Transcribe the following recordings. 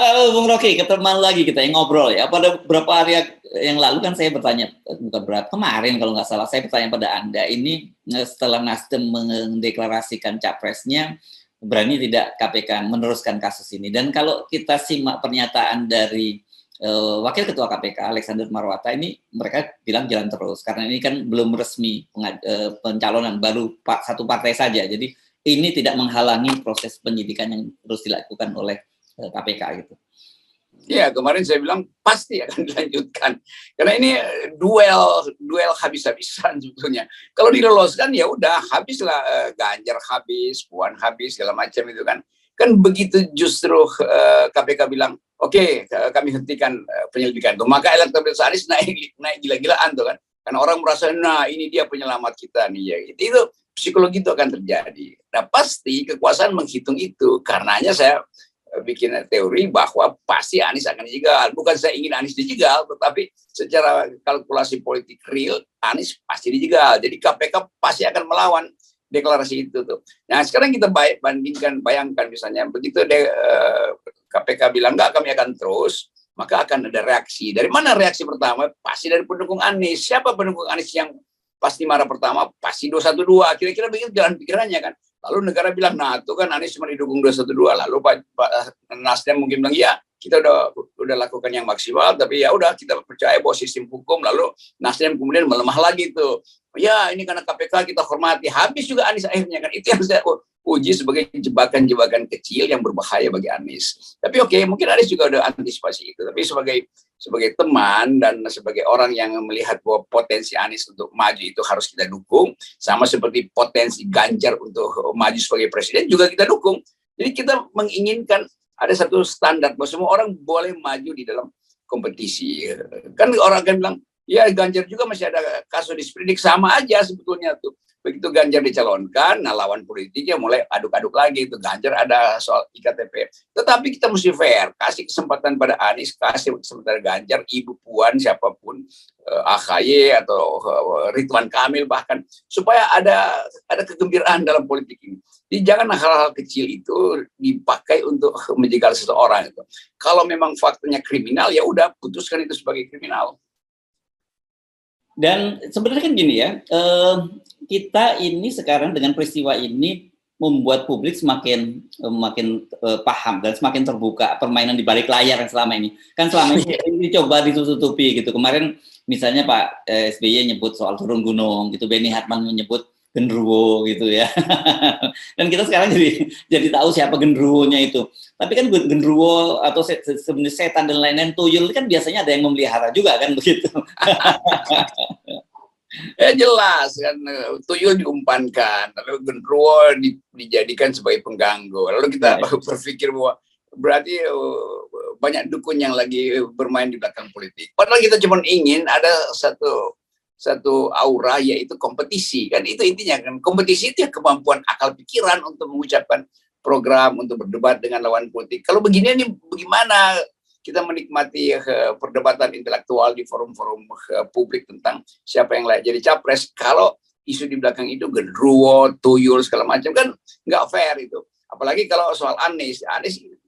Bung Rocky, ketemu lagi kita yang ngobrol ya. Pada beberapa hari yang lalu kan saya bertanya, bukan berapa, kemarin kalau nggak salah, saya bertanya pada Anda, ini setelah Nasdem mendeklarasikan capresnya, berani tidak KPK meneruskan kasus ini? Dan kalau kita simak pernyataan dari Wakil Ketua KPK, Alexander Marwata, ini mereka bilang jalan terus, karena ini kan belum resmi pencalonan, baru satu partai saja. Jadi ini tidak menghalangi proses penyidikan yang terus dilakukan oleh KPK gitu. Ya, kemarin saya bilang pasti akan dilanjutkan karena ini duel habis-habisan sebetulnya. Kalau diloloskan ya udah habislah, Ganjar habis, Puan habis, segala macam itu kan. Kan begitu justru KPK bilang oke, kami hentikan penyelidikan itu, maka elektabilitas Anies naik gila-gilaan tuh kan. Karena orang merasa nah ini dia penyelamat kita nih ya. Itu psikologi itu akan terjadi. Nah pasti kekuasaan menghitung itu. Karenanya saya bikin teori bahwa pasti Anies akan dijegal. Bukan saya ingin Anies dijegal, tetapi secara kalkulasi politik real, Anies pasti dijegal. Jadi KPK pasti akan melawan deklarasi itu tuh. Nah sekarang kita bayangkan misalnya begitu KPK bilang enggak, kami akan terus, maka akan ada reaksi. Dari mana reaksi pertama? Pasti dari pendukung Anies. Siapa pendukung Anies yang pasti marah pertama? Pasti 212. Kira-kira begitu jalan pikirannya kan. Lalu negara bilang, nah itu kan Anies cuma didukung 212. Lalu Pak Nasdem mungkin bilang, ya kita udah lakukan yang maksimal, tapi ya udah kita percaya bahwa sistem hukum. Lalu Nasdem kemudian melemah lagi tuh. Ya ini karena KPK kita hormati. Habis juga Anies akhirnya kan. Itu yang saya uji sebagai jebakan-jebakan kecil yang berbahaya bagi Anies. Tapi oke, mungkin Anies juga udah antisipasi itu. Tapi sebagai teman dan sebagai orang yang melihat bahwa potensi Anies untuk maju itu harus kita dukung, sama seperti potensi Ganjar untuk maju sebagai presiden juga kita dukung. Jadi kita menginginkan ada satu standar bahwa semua orang boleh maju di dalam kompetisi. Kan orang akan bilang, ya Ganjar juga masih ada kasus disprindik, sama aja sebetulnya tuh. Begitu Ganjar dicalonkan, nah lawan politiknya mulai aduk-aduk lagi. Itu Ganjar ada soal IKTP. Tetapi kita mesti fair, kasih kesempatan pada Anies, kasih kesempatan Ganjar, Ibu Puan, siapapun, AHY atau Ridwan Kamil bahkan, supaya ada kegembiraan dalam politik ini. Jadi jangan hal-hal kecil itu dipakai untuk menjegal seseorang. Itu. Kalau memang faktanya kriminal, ya udah putuskan itu sebagai kriminal. Dan sebenarnya kan gini ya, kita ini sekarang dengan peristiwa ini membuat publik semakin paham dan semakin terbuka permainan di balik layar yang selama ini. Kan selama ini dicoba ditutupi gitu. Kemarin misalnya Pak SBY nyebut soal turun gunung gitu, Benny Hartman menyebut genderuwo gitu ya. Dan kita sekarang jadi tahu siapa genderuwonya itu. Tapi kan genderuwo atau sebenarnya setan dan lain-lain, tuyul kan biasanya ada yang memelihara juga kan begitu. Ya jelas kan, tuyul diumpankan, lalu genderuwo dijadikan sebagai pengganggu. Lalu kita berpikir bahwa berarti banyak dukun yang lagi bermain di belakang politik. Padahal kita cuma ingin ada satu aura, yaitu kompetisi kan. Itu intinya kan, kompetisi itu ya kemampuan akal pikiran untuk mengucapkan program, untuk berdebat dengan lawan politik. Kalau begini nih bagaimana kita menikmati perdebatan intelektual di forum-forum publik tentang siapa yang layak jadi capres kalau isu di belakang itu genderuwo, tuyul segala macam, kan nggak fair itu. Apalagi kalau soal Anies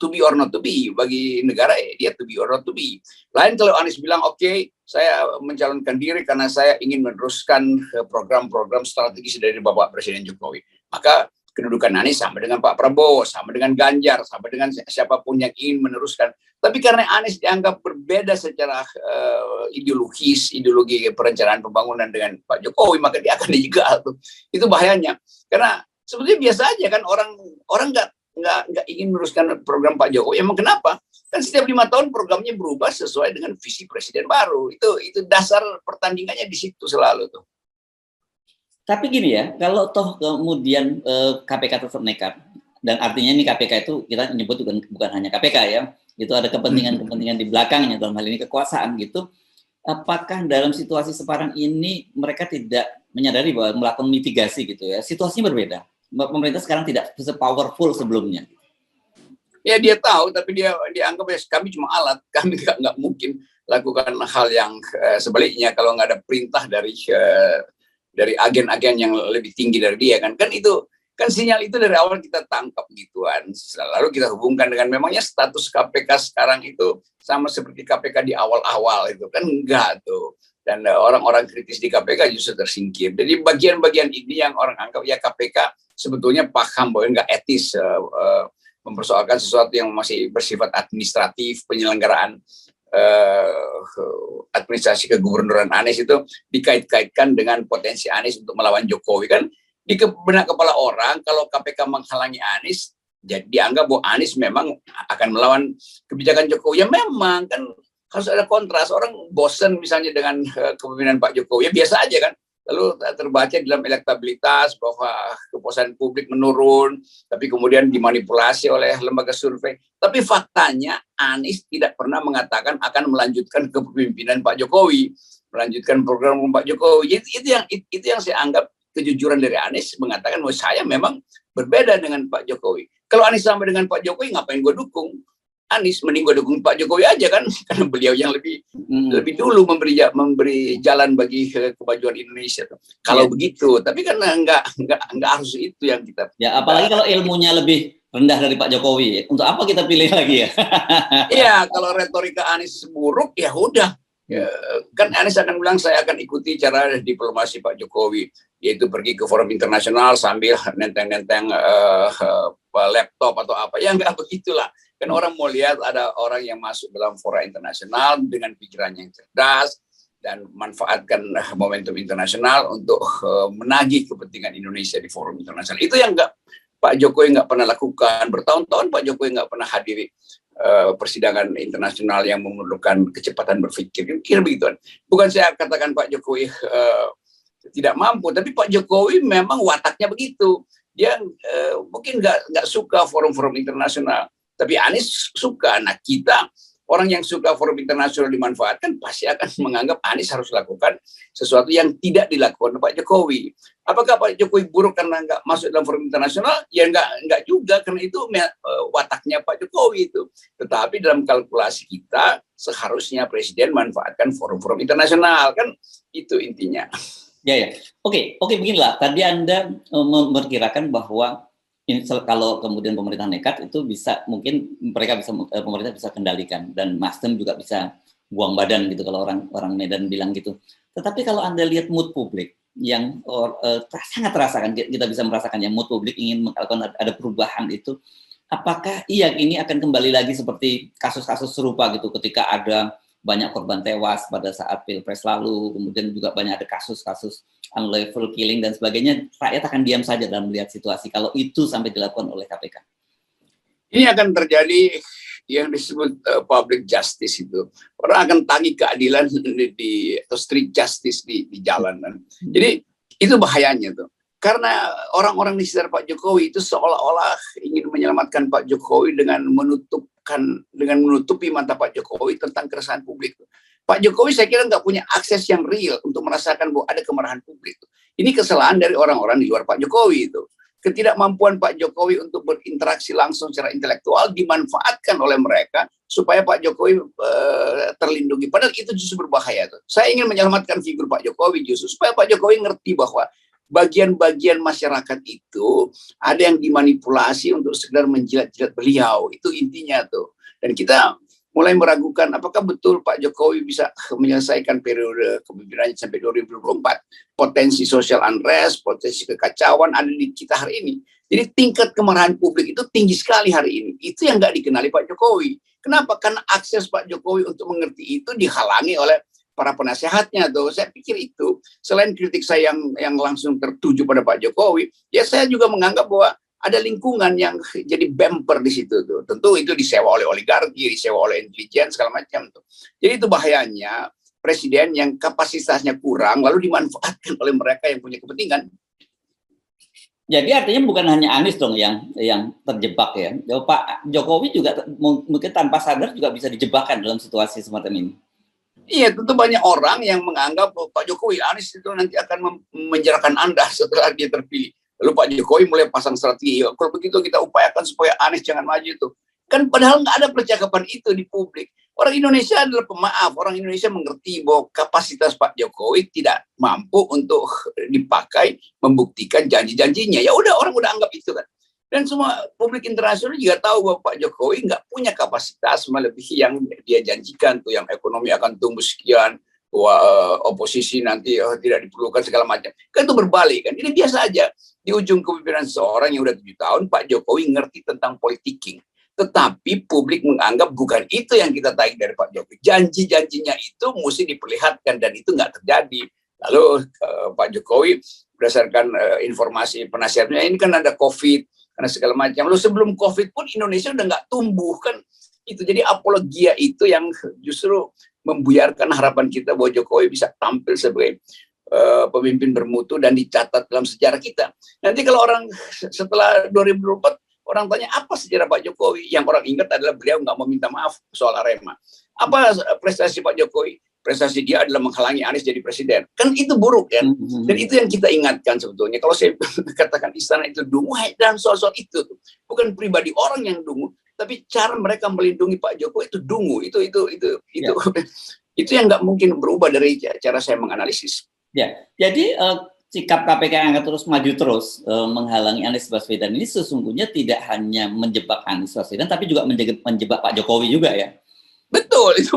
to be or not to be, bagi negara dia to be or not to be. Lain kalau Anies bilang oke, saya mencalonkan diri karena saya ingin meneruskan program-program strategis dari Bapak Presiden Jokowi. Maka kedudukan Anies sama dengan Pak Prabowo, sama dengan Ganjar, sama dengan siapapun yang ingin meneruskan. Tapi karena Anies dianggap berbeda secara ideologi perencanaan pembangunan dengan Pak Jokowi, maka dia akan dijegal. Itu bahayanya. Karena sebetulnya biasa aja kan, orang nggak ingin meneruskan program Pak Jokowi. Emang kenapa? Kan setiap 5 tahun programnya berubah sesuai dengan visi presiden baru. Itu dasar pertandingannya di situ selalu tuh. Tapi gini ya, kalau toh kemudian KPK tetap nekat, dan artinya ini KPK itu kita menyebut bukan hanya KPK ya, itu ada kepentingan-kepentingan di belakangnya, dalam hal ini kekuasaan gitu. Apakah dalam situasi sekarang ini mereka tidak menyadari bahwa melakukan mitigasi gitu ya? Situasinya berbeda. Pemerintah sekarang tidak se-powerful sebelumnya. Ya dia tahu, tapi dia anggap ya kami cuma alat, kami nggak mungkin lakukan hal yang sebaliknya kalau nggak ada perintah dari agen-agen yang lebih tinggi dari dia kan itu Kan sinyal itu dari awal kita tangkap gituan. Lalu kita hubungkan dengan memangnya status KPK sekarang itu sama seperti KPK di awal-awal itu kan enggak tuh. Dan orang-orang kritis di KPK justru tersingkir. Jadi bagian-bagian ini yang orang anggap ya KPK sebetulnya paham bahwa enggak etis mempersoalkan sesuatu yang masih bersifat administratif, penyelenggaraan administrasi kegubernuran Anies itu dikait-kaitkan dengan potensi Anies untuk melawan Jokowi. Kan di benak kepala orang kalau KPK menghalangi Anies jadi dianggap bahwa Anies memang akan melawan kebijakan Jokowi. Ya memang kan harus ada kontras. Orang bosen misalnya dengan kepemimpinan Pak Jokowi, ya biasa aja kan. Lalu terbaca dalam elektabilitas bahwa kepuasan publik menurun, tapi kemudian dimanipulasi oleh lembaga survei. Tapi faktanya Anies tidak pernah mengatakan akan melanjutkan kepemimpinan Pak Jokowi, melanjutkan program Pak Jokowi. Itu yang saya anggap kejujuran dari Anies, mengatakan bahwa saya memang berbeda dengan Pak Jokowi. Kalau Anies sama dengan Pak Jokowi, ngapain gue dukung Anies? Mending gue dukung Pak Jokowi aja kan, karena beliau yang lebih dulu memberi jalan bagi kemajuan Indonesia. Kalau begitu, tapi kan nggak harus itu yang kita. Ya, apalagi kalau ilmunya lebih rendah dari Pak Jokowi, untuk apa kita pilih lagi ya? Iya, kalau retorika Anies buruk ya udah. Ya, kan Anies akan bilang saya akan ikuti cara diplomasi Pak Jokowi, yaitu pergi ke forum internasional sambil nenteng-nenteng laptop atau apa. Ya nggak begitulah. Kan orang mau lihat ada orang yang masuk dalam fora internasional dengan pikiran yang cerdas dan manfaatkan momentum internasional untuk menagih kepentingan Indonesia di forum internasional. Itu yang Pak Jokowi nggak pernah lakukan. Bertahun-tahun Pak Jokowi nggak pernah hadiri persidangan internasional yang memerlukan kecepatan berpikir. Kira begitu. Bukan saya katakan Pak Jokowi tidak mampu, tapi Pak Jokowi memang wataknya begitu. Dia mungkin nggak suka forum-forum internasional, tapi Anies suka. Nah, kita orang yang suka forum internasional dimanfaatkan pasti akan menganggap Anies harus lakukan sesuatu yang tidak dilakukan Pak Jokowi. Apakah Pak Jokowi buruk karena nggak masuk dalam forum internasional? Ya nggak juga, karena itu wataknya Pak Jokowi itu. Tetapi dalam kalkulasi kita seharusnya Presiden manfaatkan forum-forum internasional, kan itu intinya. Ya. Oke, beginilah. Tadi Anda memperkirakan bahwa kalau kemudian pemerintah nekat itu bisa, mungkin pemerintah bisa kendalikan dan Nasdem juga bisa buang badan gitu kalau orang Medan bilang gitu. Tetapi kalau Anda lihat mood publik yang sangat terasa, kan kita bisa merasakan ya, mood publik ingin melakukan ada perubahan itu, apakah ini akan kembali lagi seperti kasus-kasus serupa gitu ketika ada banyak korban tewas pada saat Pilpres lalu, kemudian juga banyak ada kasus-kasus unlawful killing dan sebagainya, rakyat akan diam saja dalam melihat situasi kalau itu sampai dilakukan oleh KPK? Ini akan terjadi yang disebut public justice itu. Orang akan tagih keadilan atau street justice di jalanan. Jadi itu bahayanya tuh. Karena orang-orang di sekitar Pak Jokowi itu seolah-olah ingin menyelamatkan Pak Jokowi dengan menutupi mata Pak Jokowi tentang keresahan publik. Pak Jokowi saya kira nggak punya akses yang real untuk merasakan bahwa ada kemarahan publik. Ini kesalahan dari orang-orang di luar Pak Jokowi itu. Ketidakmampuan Pak Jokowi untuk berinteraksi langsung secara intelektual dimanfaatkan oleh mereka supaya Pak Jokowi terlindungi. Padahal itu justru berbahaya tuh. Saya ingin menyelamatkan figur Pak Jokowi justru supaya Pak Jokowi ngerti bahwa bagian-bagian masyarakat itu ada yang dimanipulasi untuk sekedar menjilat-jilat beliau. Itu intinya tuh. Dan kita mulai meragukan apakah betul Pak Jokowi bisa menyelesaikan periode kepemimpinannya sampai 2024. Potensi social unrest, potensi kekacauan ada di kita hari ini. Jadi tingkat kemarahan publik itu tinggi sekali hari ini. Itu yang nggak dikenali Pak Jokowi. Kenapa? Karena akses Pak Jokowi untuk mengerti itu dihalangi oleh para penasehatnya tuh. Saya pikir itu, selain kritik saya yang langsung tertuju pada Pak Jokowi, ya saya juga menganggap bahwa ada lingkungan yang jadi bumper di situ tuh. Tentu itu disewa oleh oligarki, disewa oleh intelijen segala macam tuh. Jadi itu bahayanya presiden yang kapasitasnya kurang lalu dimanfaatkan oleh mereka yang punya kepentingan. Jadi artinya bukan hanya Anies dong yang terjebak ya. Pak Jokowi juga mungkin tanpa sadar juga bisa dijebakkan dalam situasi semacam ini. Iya, tentu banyak orang yang menganggap Pak Jokowi, Anies itu nanti akan menjerahkan Anda setelah dia terpilih. Lalu Pak Jokowi mulai pasang strategi, kalau begitu kita upayakan supaya Anies jangan maju itu. Kan padahal nggak ada percakapan itu di publik. Orang Indonesia adalah pemaaf. Orang Indonesia mengerti bahwa kapasitas Pak Jokowi tidak mampu untuk dipakai membuktikan janji-janjinya. Ya udah, orang udah anggap itu kan. Dan semua publik internasional juga tahu bahwa Pak Jokowi nggak punya kapasitas melebihi yang dia janjikan tuh, yang ekonomi akan tumbuh sekian, oposisi nanti tidak diperlukan segala macam. Kan itu berbalik kan. Ini biasa aja. Di ujung kepemimpinan seorang yang udah 7 tahun, Pak Jokowi ngerti tentang politicking. Tetapi publik menganggap bukan itu yang kita tarik dari Pak Jokowi. Janji-janjinya itu mesti diperlihatkan dan itu nggak terjadi. Lalu Pak Jokowi berdasarkan informasi penasihatnya, ini kan ada COVID, karena segala macam. Lalu sebelum COVID pun Indonesia udah nggak tumbuh kan itu. Jadi apologia itu yang justru membuyarkan harapan kita bahwa Jokowi bisa tampil sebagai pemimpin bermutu dan dicatat dalam sejarah kita. Nanti kalau orang setelah 2024 orang tanya apa sejarah Pak Jokowi, yang orang ingat adalah beliau nggak mau minta maaf soal Arema. Apa prestasi Pak Jokowi? Prestasi dia adalah menghalangi Anies jadi presiden. Kan itu buruk kan? Dan itu yang kita ingatkan sebetulnya. Kalau saya katakan istana itu dungu, dan soal-soal itu tuh. Bukan pribadi orang yang dungu, tapi cara mereka melindungi Pak Jokowi itu dungu. Itu yang nggak mungkin berubah dari cara saya menganalisis. Ya, jadi sikap KPK yang akan terus maju terus menghalangi Anies Baswedan ini sesungguhnya tidak hanya menjebak Anies Baswedan, tapi juga menjebak Pak Jokowi juga ya. Betul, itu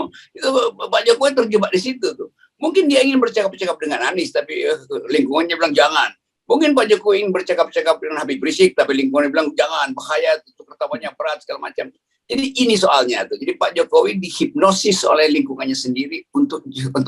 Pak Jokowi terjebak di situ tuh. Mungkin dia ingin bercakap-cakap dengan Anies, tapi lingkungannya bilang jangan. Mungkin Pak Jokowi ingin bercakap-cakap dengan Habib Rizik, tapi lingkungannya bilang jangan, bahaya, itu pertamanya berat segala macam. Jadi ini soalnya tuh. Jadi Pak Jokowi dihipnosis oleh lingkungannya sendiri untuk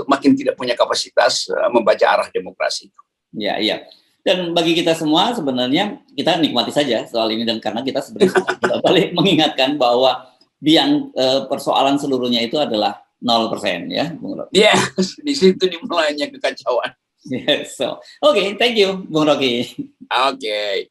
makin tidak punya kapasitas membaca arah demokrasi. Ya, iya. Dan bagi kita semua sebenarnya kita nikmati saja soal ini, dan karena kita sebenarnya kita balik mengingatkan bahwa biang persoalan seluruhnya itu adalah 0% ya, Bung Rocky. Iya, di situ dimulainya kekacauan. Yes, so, okay, thank you, Bung Rocky. Okay.